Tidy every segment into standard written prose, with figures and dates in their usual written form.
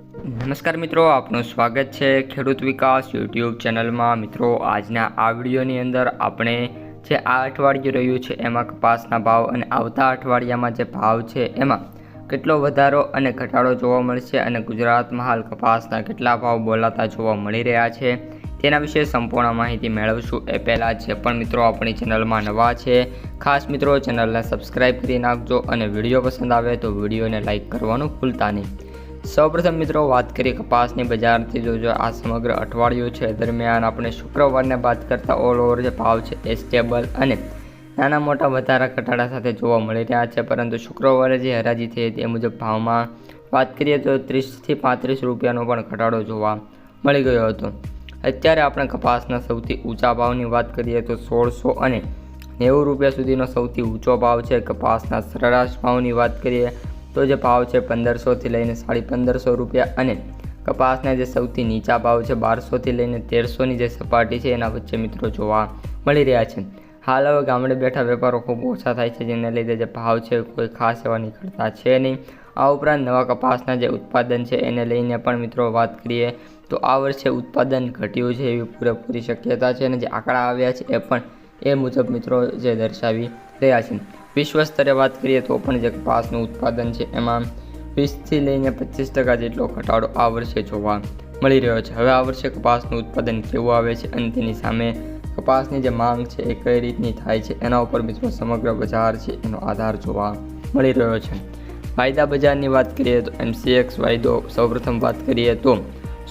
નમસ્કાર મિત્રો, આપનું સ્વાગત છે ખેડૂત વિકાસ યુટ્યુબ ચેનલમાં। મિત્રો, આજના આ વિડીયોની અંદર આપણે જે આ અઠવાડિયું રહ્યું છે એમાં કપાસના ભાવ અને આવતા અઠવાડિયામાં જે ભાવ છે એમાં કેટલો વધારો અને ઘટાડો જોવા મળશે અને ગુજરાતમાં હાલ કપાસના કેટલા ભાવ બોલાતા જોવા મળી રહ્યા છે તેના વિશે સંપૂર્ણ માહિતી મેળવશું। એ પહેલાં જે પણ મિત્રો આપણી ચેનલમાં નવા છે ખાસ મિત્રો ચેનલને સબસ્ક્રાઈબ કરી નાખજો અને વિડીયો પસંદ આવે તો વિડીયોને લાઇક કરવાનું ભૂલતા નહીં। સૌપ્રથમ મિત્રો વાત કરીએ કપાસની બજારથી। જો આ સમગ્ર અઠવાડિયું છે દરમિયાન આપણે શુક્રવારને બાદ કરતા ઓલ ઓવર જે ભાવ છે એ સ્ટેબલ અને નાના મોટા વધારા ઘટાડા સાથે જોવા મળી રહ્યા છે, પરંતુ શુક્રવારે જે હરાજી થઈ હતી એ મુજબ ભાવમાં વાત કરીએ તો 30થી 35 રૂપિયાનો પણ ઘટાડો જોવા મળી ગયો હતો। અત્યારે આપણે કપાસના સૌથી ઊંચા ભાવની વાત કરીએ તો 1690 રૂપિયા સુધીનો સૌથી ઊંચો ભાવ છે। કપાસના સરેરાશ ભાવની વાત કરીએ તો જે ભાવ છે 1500થી લઈને 1550 રૂપિયા અને કપાસના જે સૌથી નીચા ભાવ છે 1200થી લઈને 1300ની જે સપાટી છે એના વચ્ચે મિત્રો જોવા મળી રહ્યા છે। હાલ હવે ગામડે બેઠા વેપારો ખૂબ ઓછા થાય છે, જેને લીધે જે ભાવ છે કોઈ ખાસ એવા નીકળતા છે નહીં। આ ઉપરાંત નવા કપાસના જે ઉત્પાદન છે એને લઈને પણ મિત્રો વાત કરીએ તો આ વર્ષે ઉત્પાદન ઘટ્યું છે એવી પૂરેપૂરી શક્યતા છે અને જે આંકડા આવ્યા છે એ પણ એ મુજબ મિત્રો જે દર્શાવી રહ્યા છે। વિશ્વ સ્તરે વાત કરીએ તો પણ જે કપાસનું ઉત્પાદન છે એમાં 20થી લઈને 25% જેટલો ઘટાડો આ વર્ષે જોવા મળી રહ્યો છે। હવે આ વર્ષે કપાસનું ઉત્પાદન કેવું આવે છે અને તેની સામે કપાસની જે માંગ છે એ કઈ રીતની થાય છે એના ઉપર મિત્રો સમગ્ર બજાર છે એનો આધાર જોવા મળી રહ્યો છે। વાયદા બજારની વાત કરીએ તો MCX વાયદો સૌપ્રથમ વાત કરીએ તો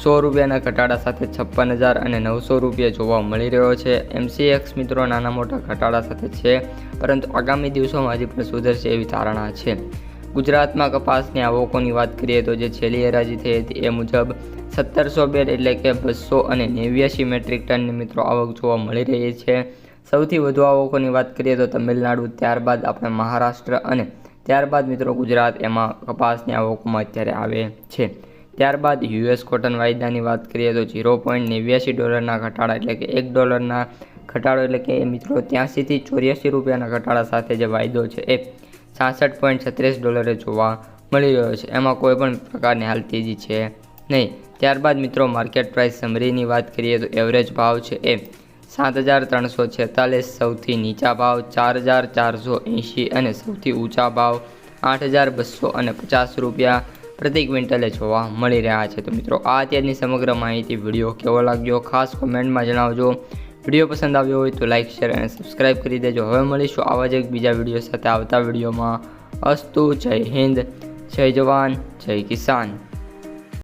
100 રૂપિયાના ઘટાડા સાથે 56,900 રૂપિયા જોવા મળી રહ્યો છે। MCX મિત્રો નાના મોટા ઘટાડા સાથે છે, પરંતુ આગામી દિવસોમાં હજી પણ સુધરશે એવી ધારણા છે। ગુજરાતમાં કપાસની આવકોની વાત કરીએ તો જે છેલ્લી હરાજી થઈ હતી એ મુજબ 1700 બેડ એટલે કે 289 મેટ્રિક ટનની મિત્રો આવક જોવા મળી રહી છે। સૌથી વધુ આવકોની વાત કરીએ તો તમિલનાડુ, ત્યારબાદ આપણે મહારાષ્ટ્ર અને ત્યારબાદ મિત્રો ગુજરાત એમાં કપાસની આવકોમાં અત્યારે આવે છે। ત્યારબાદ US કોટન વાયદાની વાત કરીએ તો $0.89 ઘટાડા એટલે કે $1 ઘટાડો એટલે કે મિત્રો 83થી 84 રૂપિયાના ઘટાડા સાથે જે વાયદો છે એ $66.36 જોવા મળી રહ્યો છે। એમાં કોઈ પણ પ્રકારની હાલ તેજી છે નહીં। ત્યારબાદ મિત્રો માર્કેટ પ્રાઇસ સમરીની વાત કરીએ તો એવરેજ ભાવ છે એ 7,346, સૌથી નીચા ભાવ 4,480 અને સૌથી ઊંચા ભાવ 8,250 રૂપિયા પ્રતિ ક્વિન્ટલે જોવા મળી રહ્યા છે। તો મિત્રો આ અત્યારની સમગ્ર માહિતી વિડીયો કેવો લાગ્યો ખાસ કોમેન્ટમાં જણાવજો। વિડીયો પસંદ આવ્યો હોય તો લાઇક, શેર અને સબસ્ક્રાઈબ કરી દેજો। હવે મળીશું આવા જ એક બીજા વિડીયો સાથે આવતા વિડીયોમાં। અસ્તુ, જય હિન્દ, જય જવાન, જય કિસાન।